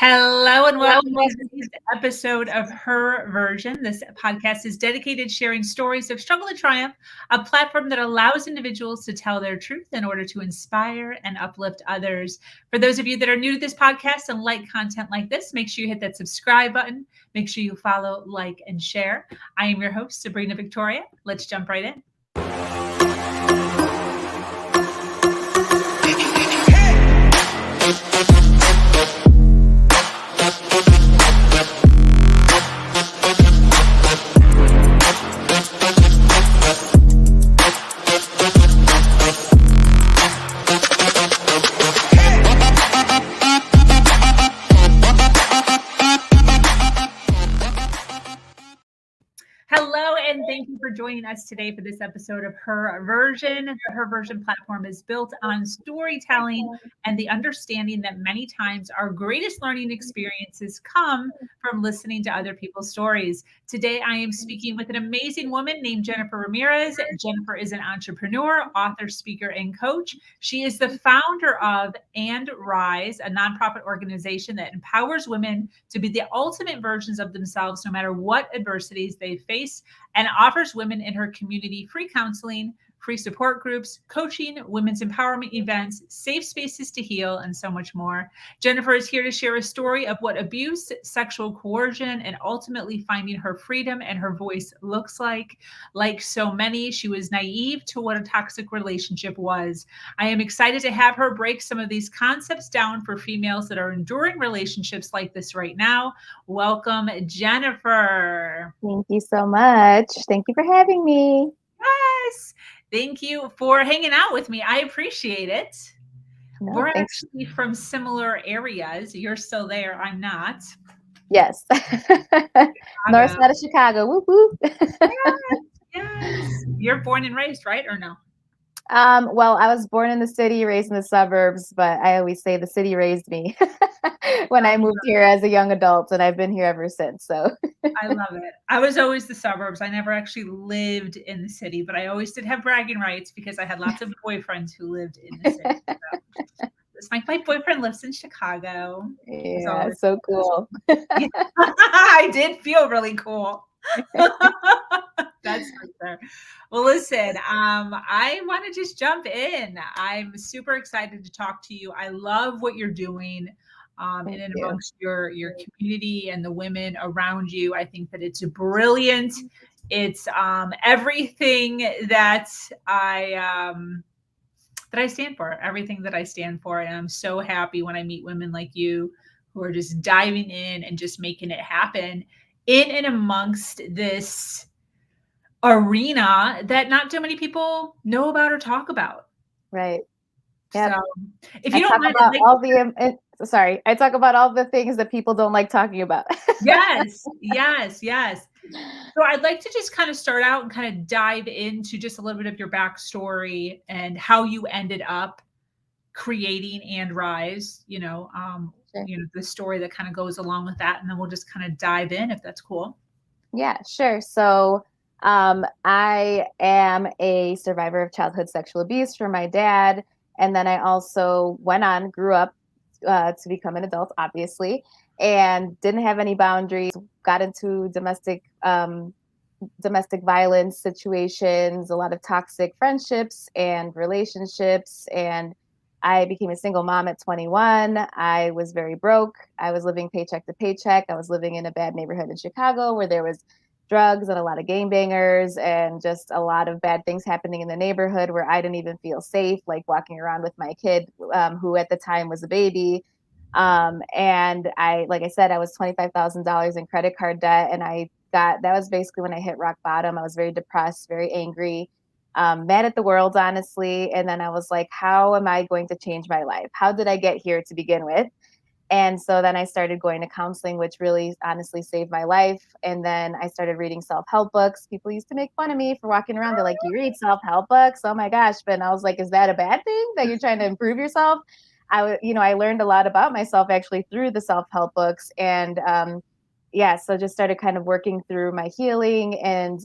Hello and welcome to today's episode of Her Version. This podcast is dedicated to sharing stories of struggle and triumph, a platform that allows individuals to tell their truth in order to inspire and uplift others. For those of you that are new to this podcast and like content like this, make sure you hit that subscribe button. Make sure you follow, like, and share. I am your host, Sabrina Victoria. Let's jump right in. Hello, and thank you for joining us today for this episode of Her Version. The Her Version platform is built on storytelling and the understanding that many times our greatest learning experiences come from listening to other people's stories. Today, I am speaking with an amazing woman named Jennifer Ramirez. Jennifer is an entrepreneur, author, speaker, and coach. She is the founder of And Rise, a nonprofit organization that empowers women to be the ultimate versions of themselves, no matter what adversities they face, and offers women in her community free counseling, free support groups, coaching, women's empowerment events, safe spaces to heal, and so much more. Jennifer is here to share a story of what abuse, sexual coercion, and ultimately finding her freedom and her voice looks like. Like so many, she was naive to what a toxic relationship was. I am excited to have her break some of these concepts down for females that are enduring relationships like this right now. Welcome, Jennifer. Thank you so much. Thank you for having me. Yes. Thank you for hanging out with me. I appreciate it. No, We're thanks. actually from similar areas. You're still there. I'm not. Yes. North side of Chicago. Whoop, whoop. Yes. You're born and raised, right? Or no? Well, I was born in the city, raised in the suburbs, but I always say the city raised me when I moved here as a young adult, and I've been here ever since. So I love it. I was always the suburbs. I never actually lived in the city, but I always did have bragging rights because I had lots of boyfriends who lived in the city. So it's like my boyfriend lives in Chicago. Yeah, so cool. I did feel really cool. That's for sure. Well, listen, I want to just jump in. I'm super excited to talk to you. I love what you're doing in and amongst your community and the women around you. I think that it's brilliant. It's everything that I stand for, everything that I stand for. And I'm so happy when I meet women like you who are just diving in and just making it happen in and amongst this arena that not too many people know about or talk about. Right. Yeah. So if you don't mind, I talk about all the things that people don't like talking about. Yes. So I'd like to just kind of start out and kind of dive into just a little bit of your backstory and how you ended up creating And Rise, Sure. The story that kind of goes along with that. And then we'll just kind of dive in if that's cool. Yeah, sure. So I am a survivor of childhood sexual abuse from my dad. And then I also grew up to become an adult, obviously, and didn't have any boundaries, got into domestic violence situations, a lot of toxic friendships and relationships. And I became a single mom at 21. I was very broke. I was living paycheck to paycheck. I was living in a bad neighborhood in Chicago where there was drugs and a lot of gangbangers and just a lot of bad things happening in the neighborhood where I didn't even feel safe, like walking around with my kid, who at the time was a baby. And like I said, I was $25,000 in credit card debt. And that was basically when I hit rock bottom. I was very depressed, very angry, mad at the world, honestly. And then I was like, how am I going to change my life? How did I get here to begin with? And so then I started going to counseling, which really honestly saved my life. And then I started reading self-help books. People used to make fun of me for walking around. They're like, you read self-help books? Oh my gosh. But I was like, is that a bad thing that you're trying to improve yourself? I learned a lot about myself actually through the self-help books. And so just started kind of working through my healing and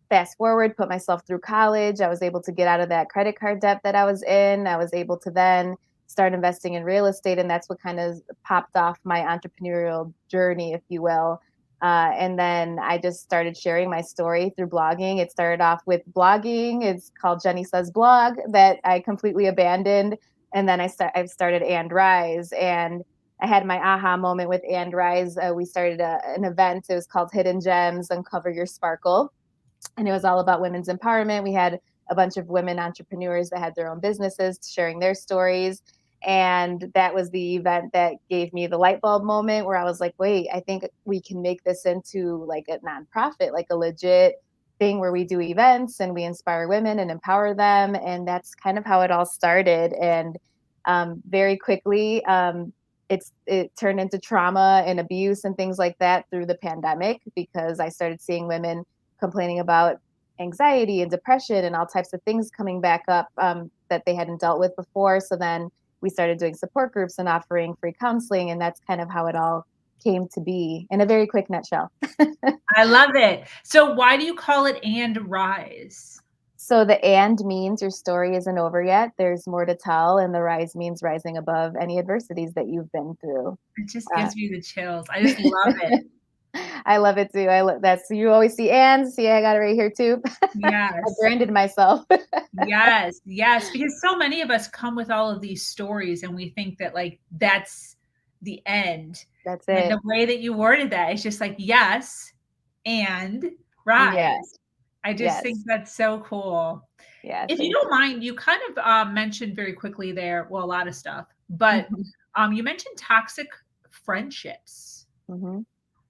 fast forward, put myself through college. I was able to get out of that credit card debt that I was in. I was able to then start investing in real estate. And that's what kind of popped off my entrepreneurial journey, if you will. And then I just started sharing my story through blogging. It started off with blogging. It's called Jenny Says Blog that I completely abandoned. And then I've started And Rise. And I had my aha moment with And Rise. We started an event. It was called Hidden Gems, Uncover Your Sparkle. And it was all about women's empowerment. We had a bunch of women entrepreneurs that had their own businesses sharing their stories. And that was the event that gave me the light bulb moment where I was like, wait, I think we can make this into like a nonprofit, like a legit thing where we do events and we inspire women and empower them. And that's kind of how it all started. And very quickly, it turned into trauma and abuse and things like that through the pandemic, because I started seeing women complaining about anxiety and depression and all types of things coming back up that they hadn't dealt with before. So then we started doing support groups and offering free counseling. And that's kind of how it all came to be in a very quick nutshell. I love it. So why do you call it And Rise? So the and means your story isn't over yet. There's more to tell. And the rise means rising above any adversities that you've been through. It just gives me the chills. I just love it. I love it too. That's, you always see and see, I got it right here too. Yes. I branded myself. Yes, because so many of us come with all of these stories and we think that like that's the end. That's And it. the way that you worded that is just like yes and rise. Yes. I just think that's so cool. Yeah. If you don't mind, you kind of mentioned very quickly there, well, a lot of stuff, but you mentioned toxic friendships. Mm-hmm.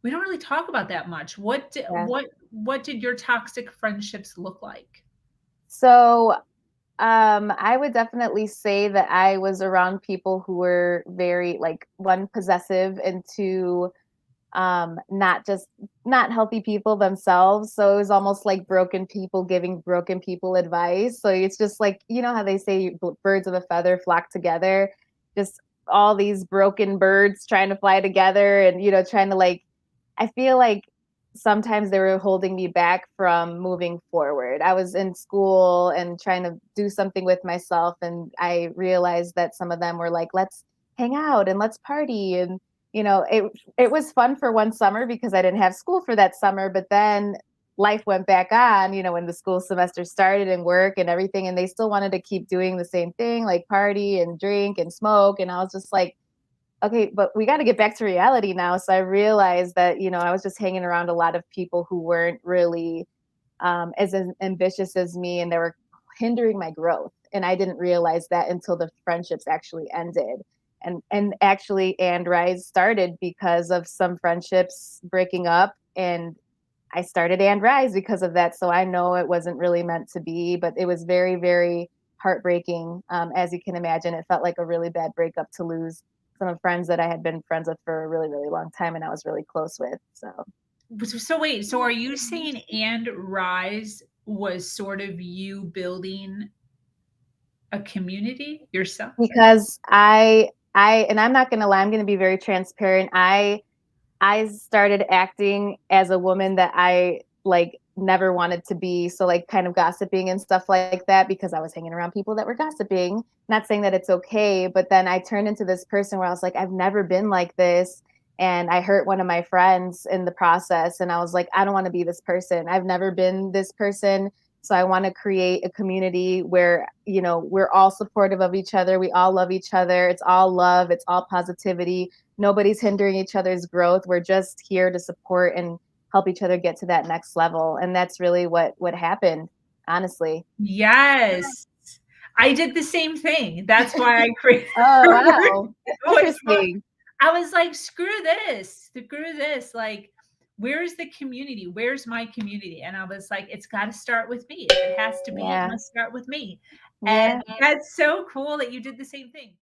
We don't really talk about that much. What did your toxic friendships look like? So I would definitely say that I was around people who were very like one possessive and two not healthy people themselves. So it was almost like broken people giving broken people advice. So it's just like, you know how they say birds of a feather flock together, just all these broken birds trying to fly together and, you know, trying to like, I feel like sometimes they were holding me back from moving forward. I was in school and trying to do something with myself. And I realized that some of them were like, let's hang out and let's party. And, you know, it was fun for one summer because I didn't have school for that summer, but then life went back on, you know, when the school semester started and work and everything, and they still wanted to keep doing the same thing, like party and drink and smoke. And I was just like, okay, but we got to get back to reality now. So I realized that, you know, I was just hanging around a lot of people who weren't really as ambitious as me, and they were hindering my growth. And I didn't realize that until the friendships actually ended. And actually, And Rise started because of some friendships breaking up, and I started And Rise because of that. So I know it wasn't really meant to be, but it was very, very heartbreaking. As you can imagine, it felt like a really bad breakup to lose some of friends that I had been friends with for a really, really long time and I was really close with. So wait, so are you saying And Rise was sort of you building a community yourself? Because and I'm not gonna lie, I'm gonna be very transparent. I started acting as a woman that I like never wanted to be. So like kind of gossiping and stuff like that because I was hanging around people that were gossiping. Not saying that it's okay, but then I turned into this person where I was like, I've never been like this. And I hurt one of my friends in the process. And I was like, I don't want to be this person. I've never been this person. So I want to create a community where, you know, we're all supportive of each other. We all love each other. It's all love. It's all positivity. Nobody's hindering each other's growth. We're just here to support and help each other get to that next level. And that's really what happened, honestly. Yes. I did the same thing. That's why I created. Oh, wow. Interesting. I was like, screw this. Like, where's the community? Where's my community? And I was like, it's got to start with me. If it has to be, it must start with me. And that's so cool that you did the same thing.